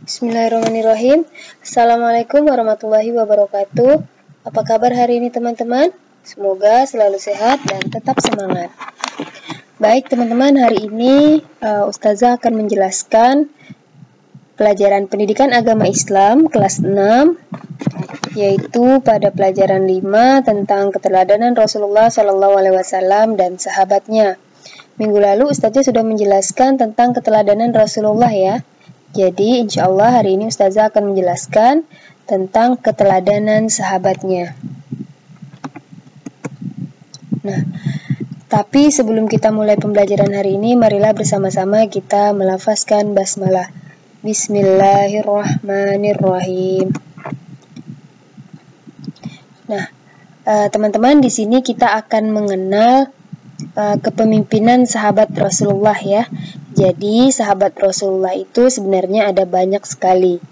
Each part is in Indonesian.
Bismillahirrahmanirrahim. Assalamualaikum warahmatullahi wabarakatuh. Apa kabar hari ini teman-teman? Semoga selalu sehat dan tetap semangat. Baik teman-teman, hari ini Ustazah akan menjelaskan pelajaran pendidikan agama Islam kelas 6, yaitu pada pelajaran 5 tentang keteladanan Rasulullah SAW dan sahabatnya. Minggu lalu Ustazah sudah menjelaskan tentang keteladanan Rasulullah ya. Jadi insya Allah hari ini Ustazah akan menjelaskan tentang keteladanan sahabatnya. Nah, tapi sebelum kita mulai pembelajaran hari ini, marilah bersama-sama kita melafazkan basmalah. Bismillahirrahmanirrahim. Nah, teman-teman, di sini kita akan mengenal kepemimpinan sahabat Rasulullah ya. Jadi sahabat Rasulullah itu sebenarnya ada banyak sekali.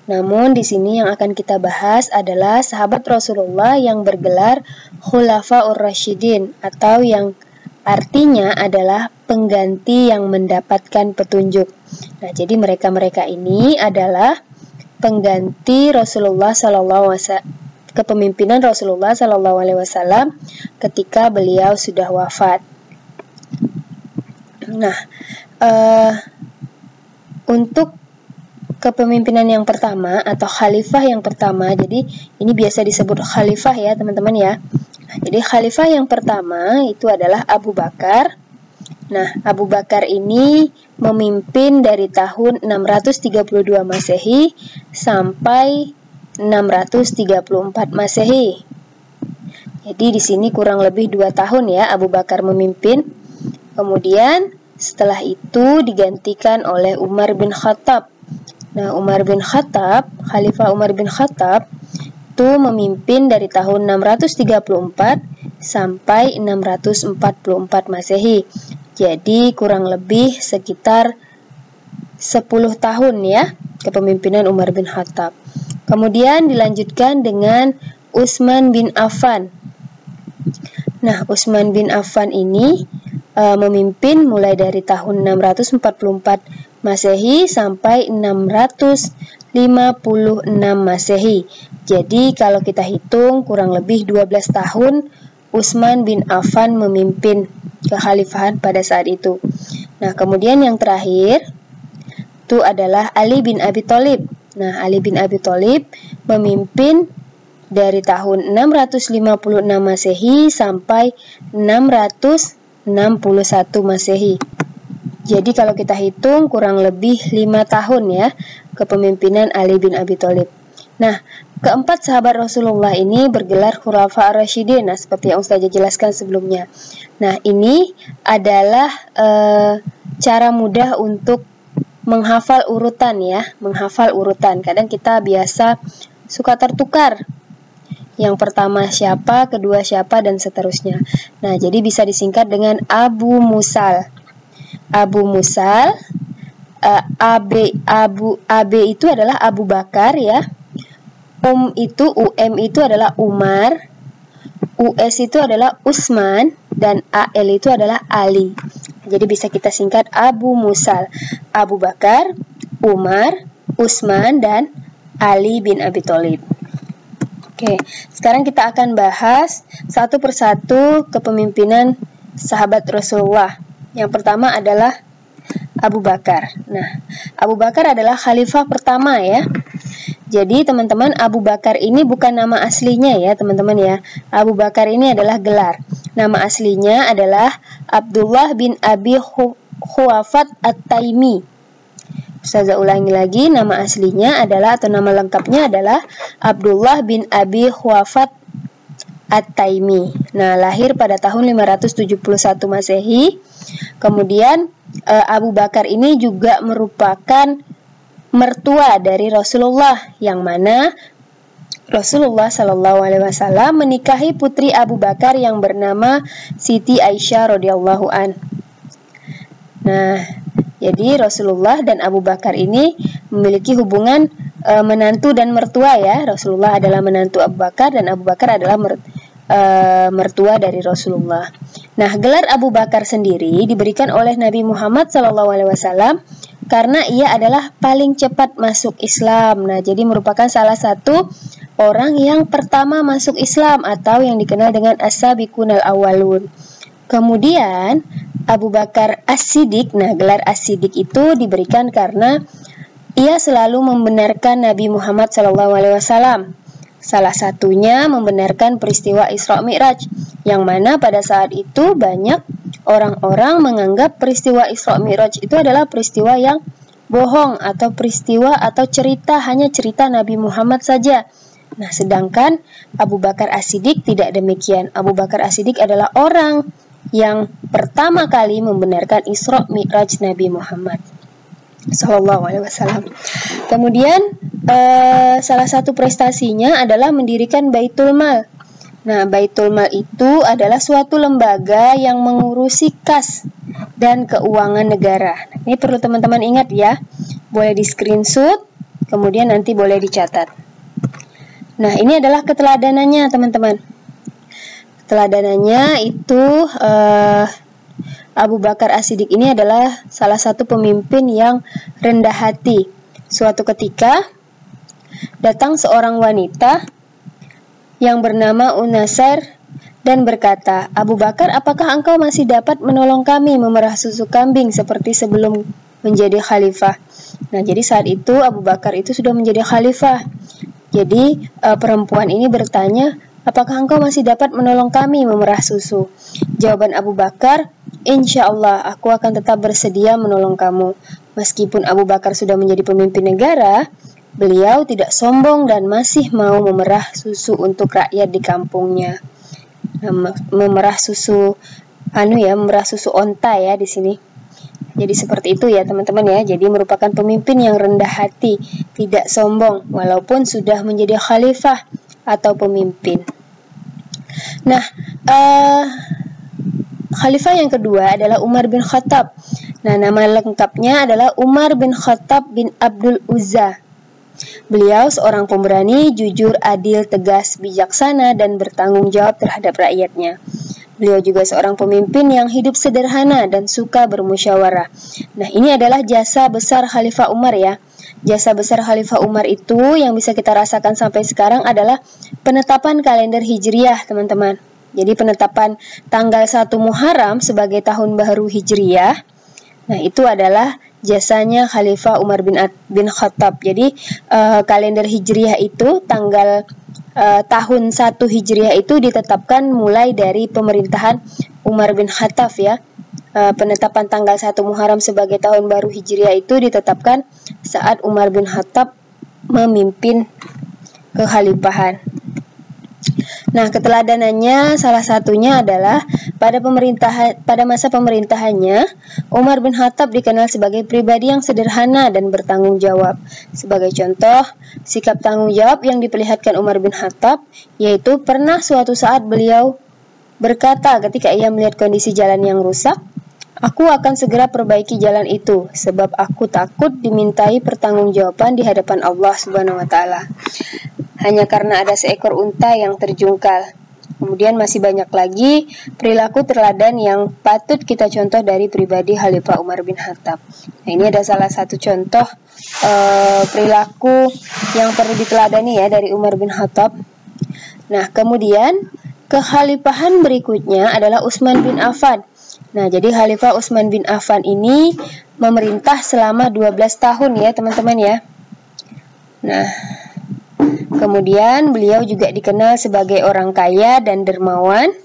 Namun di sini yang akan kita bahas adalah sahabat Rasulullah yang bergelar Khulafaur Rasyidin, atau yang artinya adalah pengganti yang mendapatkan petunjuk. Nah, jadi mereka-mereka ini adalah pengganti Rasulullah kepemimpinan Rasulullah SAW ketika beliau sudah wafat. Nah, untuk kepemimpinan yang pertama atau khalifah yang pertama, jadi ini biasa disebut khalifah ya teman-teman ya. Jadi khalifah yang pertama itu adalah Abu Bakar. Nah, Abu Bakar ini memimpin dari tahun 632 Masehi sampai 634 Masehi. Jadi di sini kurang lebih 2 tahun ya Abu Bakar memimpin. Kemudian setelah itu digantikan oleh Umar bin Khattab. Nah, Khalifah Umar bin Khattab itu memimpin dari tahun 634 sampai 644 Masehi. Jadi kurang lebih sekitar 10 tahun ya kepemimpinan Umar bin Khattab. Kemudian dilanjutkan dengan Utsman bin Affan. Nah, Utsman bin Affan ini memimpin mulai dari tahun 644 Masehi sampai 656 Masehi. Jadi kalau kita hitung kurang lebih 12 tahun Utsman bin Affan memimpin kekhalifahan pada saat itu. Nah, kemudian yang terakhir itu adalah Ali bin Abi Thalib. Nah, Ali bin Abi Thalib memimpin dari tahun 656 Masehi sampai 661 Masehi. Jadi kalau kita hitung kurang lebih 5 tahun ya kepemimpinan Ali bin Abi Thalib. Nah, keempat sahabat Rasulullah ini bergelar Khulafaur Rasyidin, nah, seperti yang Ustazah jelaskan sebelumnya. Nah, ini adalah cara mudah untuk menghafal urutan ya, menghafal urutan. Kadang kita biasa suka tertukar. Yang pertama siapa, kedua siapa, dan seterusnya. Nah, jadi bisa disingkat dengan Abu Musal. Abu Musal, AB itu adalah Abu Bakar ya. UM itu adalah Umar. US itu adalah Utsman, dan AL itu adalah Ali. Jadi bisa kita singkat Abu Musal, Abu Bakar, Umar, Utsman, dan Ali bin Abi Thalib. Oke, sekarang kita akan bahas satu persatu kepemimpinan sahabat Rasulullah. Yang pertama adalah Abu Bakar. Nah, Abu Bakar adalah khalifah pertama ya. Jadi teman-teman, Abu Bakar ini bukan nama aslinya ya teman-teman ya. Abu Bakar ini adalah gelar. Nama aslinya adalah Abdullah bin Abi Khuwaifah At-Taimi. Ustazah ulangi lagi, nama aslinya adalah atau nama lengkapnya adalah Abdullah bin Abi Khuwaifah At-Taimi. Nah, lahir pada tahun 571 Masehi. Kemudian Abu Bakar ini juga merupakan mertua dari Rasulullah, yang mana Rasulullah SAW menikahi putri Abu Bakar yang bernama Siti Aisyah radhiyallahu an. Nah, jadi Rasulullah dan Abu Bakar ini memiliki hubungan menantu dan mertua ya. Rasulullah adalah menantu Abu Bakar dan Abu Bakar adalah mertua dari Rasulullah. Nah, gelar Abu Bakar sendiri diberikan oleh Nabi Muhammad SAW karena ia adalah paling cepat masuk Islam. Nah, jadi merupakan salah satu orang yang pertama masuk Islam atau yang dikenal dengan as-sabiqunal awwalun. Kemudian Abu Bakar As-Siddiq. Nah, gelar As-Siddiq itu diberikan karena ia selalu membenarkan Nabi Muhammad SAW. Salah satunya membenarkan peristiwa Isra Mi'raj, yang mana pada saat itu banyak orang-orang menganggap peristiwa Isra Mi'raj itu adalah peristiwa yang bohong atau peristiwa atau cerita, hanya cerita Nabi Muhammad saja. Nah, sedangkan Abu Bakar As-Siddiq tidak demikian. Abu Bakar As-Siddiq adalah orang yang pertama kali membenarkan Isra Mi'raj Nabi Muhammad SAW. Kemudian salah satu prestasinya adalah mendirikan Baitul Mal. Nah, Baitul Mal itu adalah suatu lembaga yang mengurusi kas dan keuangan negara. Ini perlu teman-teman ingat ya. Boleh di screenshot, kemudian nanti boleh dicatat. Nah, ini adalah keteladanannya teman-teman. Keteladanannya itu Abu Bakar As-Siddiq ini adalah salah satu pemimpin yang rendah hati. Suatu ketika datang seorang wanita yang bernama Unasair dan berkata, "Abu Bakar, apakah engkau masih dapat menolong kami memerah susu kambing seperti sebelum menjadi khalifah?" Nah, jadi saat itu Abu Bakar itu sudah menjadi khalifah. Jadi perempuan ini bertanya, "Apakah engkau masih dapat menolong kami memerah susu?" Jawaban Abu Bakar, "Insya Allah, aku akan tetap bersedia menolong kamu." Meskipun Abu Bakar sudah menjadi pemimpin negara, beliau tidak sombong dan masih mau memerah susu untuk rakyat di kampungnya. Memerah susu, memerah susu onta ya di sini. Jadi seperti itu ya teman-teman ya. Jadi merupakan pemimpin yang rendah hati, tidak sombong, walaupun sudah menjadi khalifah atau pemimpin. Nah, khalifah yang kedua adalah Umar bin Khattab. Nah, nama lengkapnya adalah Umar bin Khattab bin Abdul Uzza. Beliau seorang pemberani, jujur, adil, tegas, bijaksana, dan bertanggung jawab terhadap rakyatnya. Beliau juga seorang pemimpin yang hidup sederhana dan suka bermusyawarah. Nah, ini adalah jasa besar Khalifah Umar ya. Jasa besar Khalifah Umar itu yang bisa kita rasakan sampai sekarang adalah penetapan kalender Hijriyah, teman-teman. Jadi penetapan tanggal 1 Muharram sebagai tahun baru Hijriyah. Nah, itu adalah jasanya Khalifah Umar bin Khattab. Jadi kalender Hijriyah itu tanggal tahun 1 Hijriyah itu ditetapkan mulai dari pemerintahan Umar bin Khattab ya. Penetapan tanggal 1 Muharram sebagai tahun baru Hijriyah itu ditetapkan saat Umar bin Khattab memimpin kekhalifahan. Nah, keteladanannya salah satunya adalah pada masa pemerintahannya, Umar bin Khattab dikenal sebagai pribadi yang sederhana dan bertanggung jawab. Sebagai contoh, sikap tanggung jawab yang diperlihatkan Umar bin Khattab, yaitu pernah suatu saat beliau berkata ketika ia melihat kondisi jalan yang rusak, "Aku akan segera perbaiki jalan itu, sebab aku takut dimintai pertanggungjawaban di hadapan Allah Subhanahu wa Ta'ala." Hanya karena ada seekor unta yang terjungkal. Kemudian masih banyak lagi perilaku teladan yang patut kita contoh dari pribadi Khalifah Umar bin Khattab. Nah, ini ada salah satu contoh perilaku yang perlu diteladani ya dari Umar bin Khattab. Nah, kemudian kekhalifahan berikutnya adalah Utsman bin Affan. Nah, jadi Khalifah Utsman bin Affan ini memerintah selama 12 tahun ya teman-teman ya. Nah, kemudian beliau juga dikenal sebagai orang kaya dan dermawan.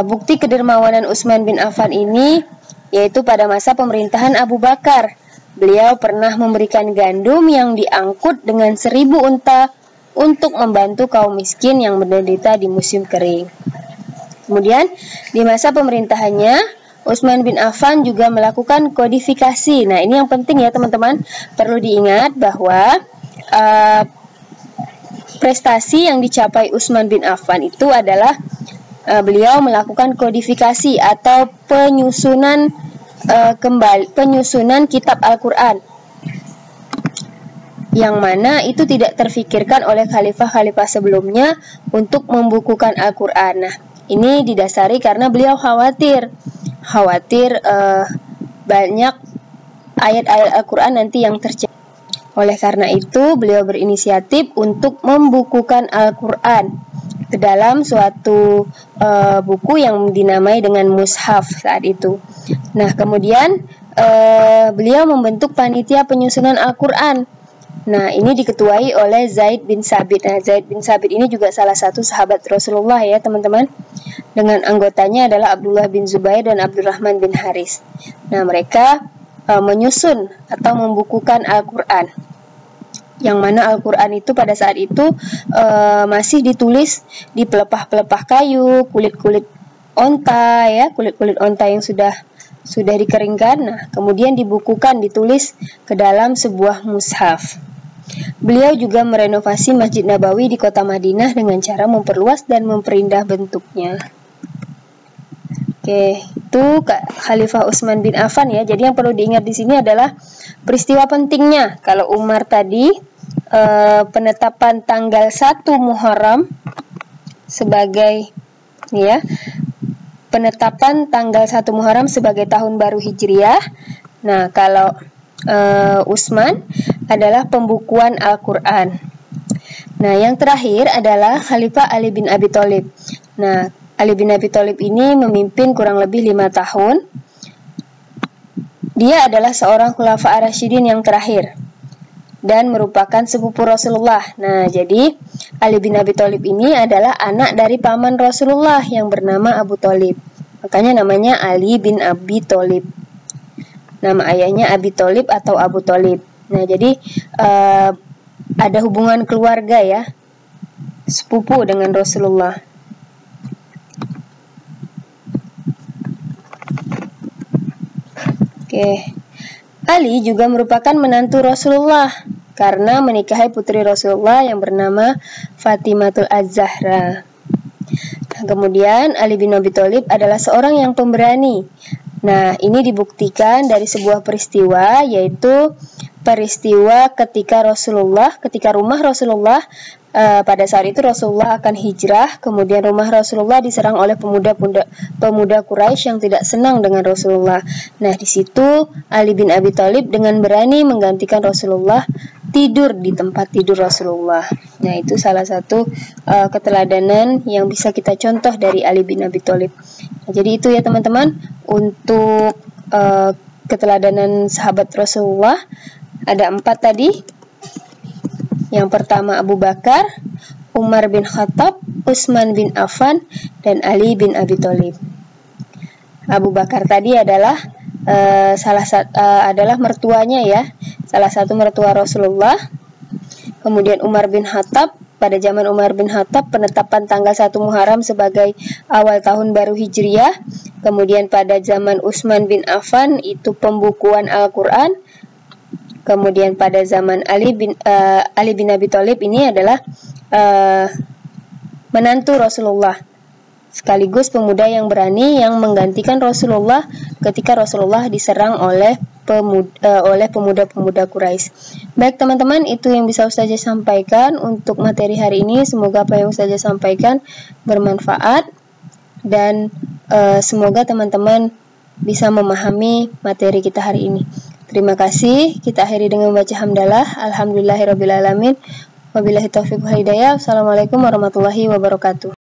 Bukti kedermawanan Utsman bin Affan ini yaitu pada masa pemerintahan Abu Bakar. Beliau pernah memberikan gandum yang diangkut dengan 1000 unta untuk membantu kaum miskin yang menderita di musim kering. Kemudian di masa pemerintahannya Utsman bin Affan juga melakukan kodifikasi. Nah, ini yang penting ya teman-teman. Perlu diingat bahwa prestasi yang dicapai Utsman bin Affan itu adalah beliau melakukan kodifikasi atau penyusunan kitab Al-Quran, yang mana itu tidak terfikirkan oleh khalifah-khalifah sebelumnya untuk membukukan Al-Quran. Nah, ini didasari karena beliau khawatir banyak ayat-ayat Al-Quran nanti yang tercecer. Oleh karena itu, beliau berinisiatif untuk membukukan Al-Quran ke dalam suatu buku yang dinamai dengan mushaf saat itu. Nah, kemudian beliau membentuk panitia penyusunan Al-Quran. Nah, ini diketuai oleh Zaid bin Sabit. Nah, Zaid bin Sabit ini juga salah satu sahabat Rasulullah ya, teman-teman. Dengan anggotanya adalah Abdullah bin Zubair dan Abdurrahman bin Haris. Nah, mereka menyusun atau membukukan Al-Quran. Yang mana Al-Quran itu pada saat itu masih ditulis di pelepah-pelepah kayu, kulit-kulit onta ya, kulit-kulit onta yang sudah dikeringkan. Nah, kemudian dibukukan, ditulis ke dalam sebuah mushaf. Beliau juga merenovasi Masjid Nabawi di kota Madinah dengan cara memperluas dan memperindah bentuknya. Oke, itu Khalifah Utsman bin Affan ya. Jadi yang perlu diingat di sini adalah peristiwa pentingnya. Kalau Umar tadi penetapan tanggal 1 Muharram sebagai ya, penetapan tanggal 1 Muharram sebagai tahun baru Hijriah. Nah, kalau Utsman adalah pembukuan Al-Quran. Nah, yang terakhir adalah Khalifah Ali bin Abi Thalib. Nah, Ali bin Abi Thalib ini memimpin kurang lebih 5 tahun. Dia adalah seorang khulafa ar-rasyidin yang terakhir dan merupakan sepupu Rasulullah. Nah, jadi Ali bin Abi Thalib ini adalah anak dari paman Rasulullah yang bernama Abu Thalib. Makanya namanya Ali bin Abi Thalib. Nama ayahnya Abi Thalib atau Abu Thalib. Nah, jadi ada hubungan keluarga ya, sepupu dengan Rasulullah. Oke. Ali juga merupakan menantu Rasulullah karena menikahi putri Rasulullah yang bernama Fatimatul Az-Zahra. Nah, kemudian Ali bin Abi Thalib adalah seorang yang pemberani. Nah, ini dibuktikan dari sebuah peristiwa, yaitu peristiwa ketika rumah Rasulullah pada saat itu Rasulullah akan hijrah, kemudian rumah Rasulullah diserang oleh pemuda Quraisy yang tidak senang dengan Rasulullah. Nah, di situ Ali bin Abi Thalib dengan berani menggantikan Rasulullah tidur di tempat tidur Rasulullah. Nah, itu salah satu keteladanan yang bisa kita contoh dari Ali bin Abi Thalib. Nah, jadi itu ya teman-teman untuk keteladanan sahabat Rasulullah. Ada 4 tadi. Yang pertama Abu Bakar, Umar bin Khattab, Utsman bin Affan, dan Ali bin Abi Thalib. Abu Bakar tadi adalah adalah mertuanya ya, salah satu mertua Rasulullah. Kemudian Umar bin Khattab, pada zaman Umar bin Khattab penetapan tanggal 1 Muharram sebagai awal tahun baru Hijriah. Kemudian pada zaman Utsman bin Affan itu pembukuan Al-Quran. Kemudian pada zaman Ali bin Abi Thalib ini adalah menantu Rasulullah, sekaligus pemuda yang berani yang menggantikan Rasulullah ketika Rasulullah diserang oleh pemuda-pemuda Quraisy. Baik teman-teman, itu yang bisa Ustazah sampaikan untuk materi hari ini. Semoga apa yang Ustazah sampaikan bermanfaat dan semoga teman-teman bisa memahami materi kita hari ini. Terima kasih. Kita akhiri dengan membaca hamdalah. Alhamdulillahirabbil alamin. Wabillahi taufiq wal hidayah. Assalamualaikum warahmatullahi wabarakatuh.